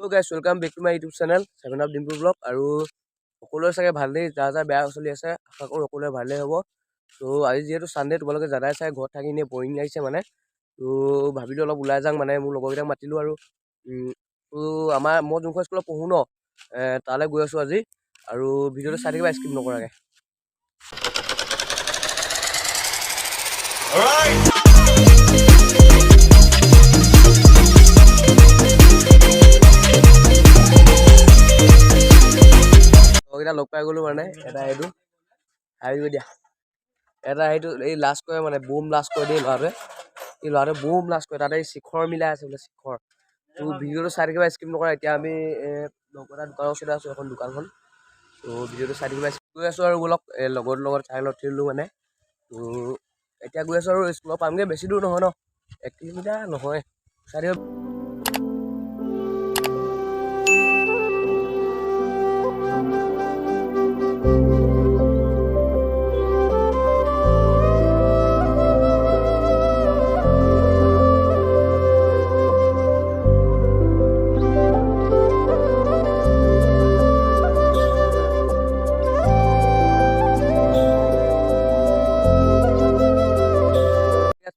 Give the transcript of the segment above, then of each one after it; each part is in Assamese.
Hello guys, welcome back to my YouTube channel 7 of Dimple Vlog আৰু সকলোৰে চাগে ভালেই যা বেয়া চলি আছে আশা কৰোঁ সকলোৰে ভালেই হ'ব। তো আজি যেহেতু সানডে তোমালোকে জানাই চাই ঘৰত থাকি এনে বৰিং লাগিছে মানে, তো ভাবিলোঁ অলপ ওলাই যাওঁ মানে মোৰ লগৰকেইটাক মাতিলোঁ আৰু তো মই যোনখন স্কুলত পঢ়োঁ ন তালৈ গৈ আছোঁ আজি আৰু ভিডিঅ'টো চাই থাকিবা স্কিপ নকৰাকৈ। লগকেইটা লগ পাই গ'লোঁ মানে এটা এইটো হাৰিব দিয়া এটা সেইটো এই লাষ্ট কৰে মানে বুম লাষ্ট কৰে দেই ল'ৰাটোৱে, এই ল'ৰাটোৱে বুম লাষ্ট কৰে তাতে শিখৰ মিলাই আছে বোলে শিখৰ। তো ভিডিঅ'টো চাই থাকিবা স্কিপ নকৰা। এতিয়া আমি লগৰ এটা দোকানৰ ওচৰতে আছোঁ, এখন দোকানখন। তো ভিডিঅ'টো চাই থাকিবা গৈ আছোঁ আৰু অলপ লগৰ লগত চাইকেলত উঠিলোঁ মানে। তো এতিয়া গৈ আছোঁ আৰু স্কুলত পামগৈ, বেছি দূৰ নহয় ন, 1 কিলোমিটাৰ নহয়, চাই থাকিবা।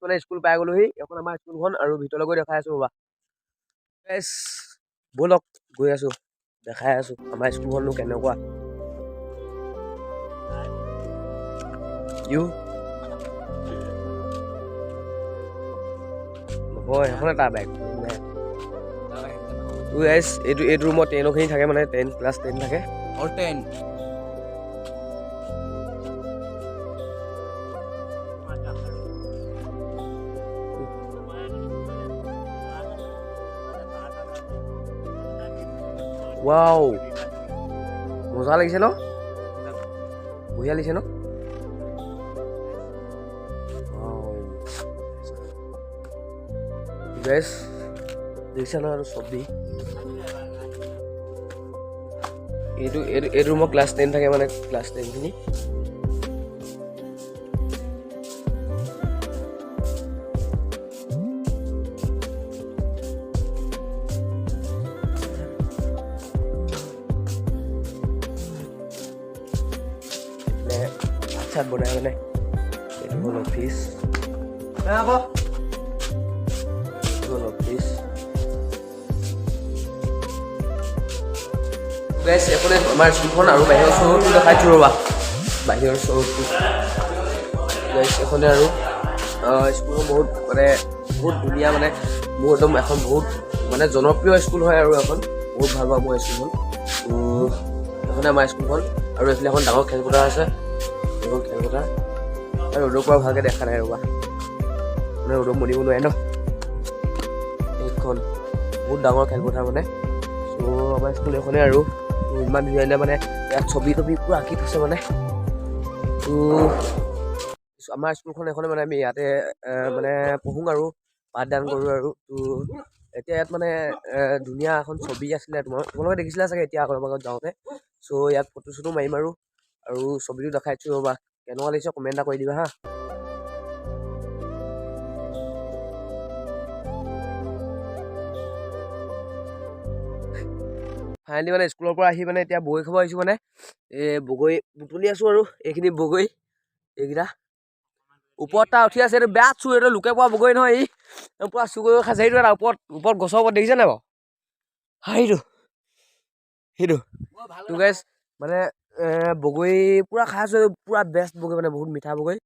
মানে স্কুল পাই গ'লোহি, এখন আমাৰ স্কুলখন আৰু ভিতৰলৈ গৈ দেখাই আছোঁ ৰ'বা। ব'লক গৈ আছোঁ, দেখাই আছোঁ আমাৰ স্কুলখননো কেনেকুৱা। নহয় সেইখনে তাৰ বাইক এইটো ৰুমত 10খিনি থাকে মানে, ক্লাছ 10 থাকে অল 10। ৱাও মজা লাগিছে ন, বঢ়িয়া লাগিছে ন। গাইছ দেখিছা ন আৰু ছবি এইটো ৰুমত ক্লাছ 10 থাকে মানে, ক্লাছ 10খিনি। ভাত বনাই মানে এইটো হ'ল অফিচ, গাইছ এখনে আমাৰ স্কুলখন আৰু বাহিৰৰ চৌহদটো দেখাইছোঁ ৰ'বা। বাহিৰৰ চৌহদটো গাইছ এখনে আৰু স্কুলখন বহুত মানে বহুত ধুনীয়া মানে, মোৰ একদম এখন বহুত মানে জনপ্ৰিয় স্কুল হয় আৰু এখন বহুত ভাল পাওঁ মই স্কুলখন। তো এখনে আমাৰ স্কুলখন আৰু এইফালে এখন ডাঙৰ খেলপথাৰ আছে, এইখন খেলপথাৰ আৰু ৰ'দৰ পৰা ভালকৈ দেখা নাই ৰ'বা, মানে ৰ'দত মৰিব নোৱাৰে ন। এইখন বহুত ডাঙৰ খেলপথাৰ মানে। ত' আমাৰ স্কুল এখনে আৰু ইমান ধুনীয়া ধুনীয়া মানে ইয়াত ছবি তবি পূৰা আঁকি থৈছে মানে। তো আমাৰ স্কুলখন এখনে মানে আমি ইয়াতে মানে পঢ়োঁ আৰু পাঠদান কৰোঁ আৰু। তো এতিয়া ইয়াত মানে ধুনীয়া এখন ছবি আছিলে, তোমালোকে দেখিছিলা চাগে এতিয়া আগত যাওঁতে। চ' ইয়াত ফটো চটো মাৰিম আৰু ছবিটো দেখাইছোঁ ৰ'বা, কেনেকুৱা লাগিছে কমেণ্ট এটা কৰি দিবা হা। ফাইনেলি মানে স্কুলৰ পৰা আহি মানে এতিয়া বগৰী খাব আহিছোঁ মানে, বগৰী বুটলি আছোঁ আৰু এইখিনি বগৰী এইকেইটা ওপৰত তাৰ উঠি আছে। এইটো বেয়া চুৰ, এইটো লোকে পোৱা বগৰী নহয়, ই পূৰা চুৰ কৰি খাইছে। সেইটো এটা ওপৰত গছৰ ওপৰত দেখিছে নাই বাৰু, সেইটো তো গাইছ মানে বগৰী পূৰা খাই আছোঁ, পূৰা বেষ্ট বগৰী মানে, বহুত মিঠা বগৰী।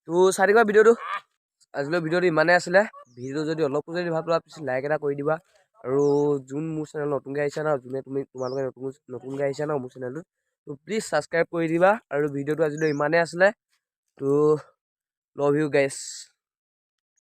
তো চাই থাকিবা ভিডিঅ'টো। আজিলৈ ভিডিঅ'টো ইমানেই আছিলে। ভিডিঅ'টো যদি অলপো যদি ভাল পোৱা পিছত লাইক এটা কৰি দিবা। আৰু যোন মোৰ চেনেল নতুনকৈ আহিছা ন, তোমালোকে নতুনকৈ আহিছা ন মোৰ চেনেলটো, তো প্লিজ ছাবস্ক্ৰাইব কৰি দিবা। আৰু ভিডিঅ'টো আজিলৈ ইমানেই আছিলে। তো লভ ইউ গাইছ।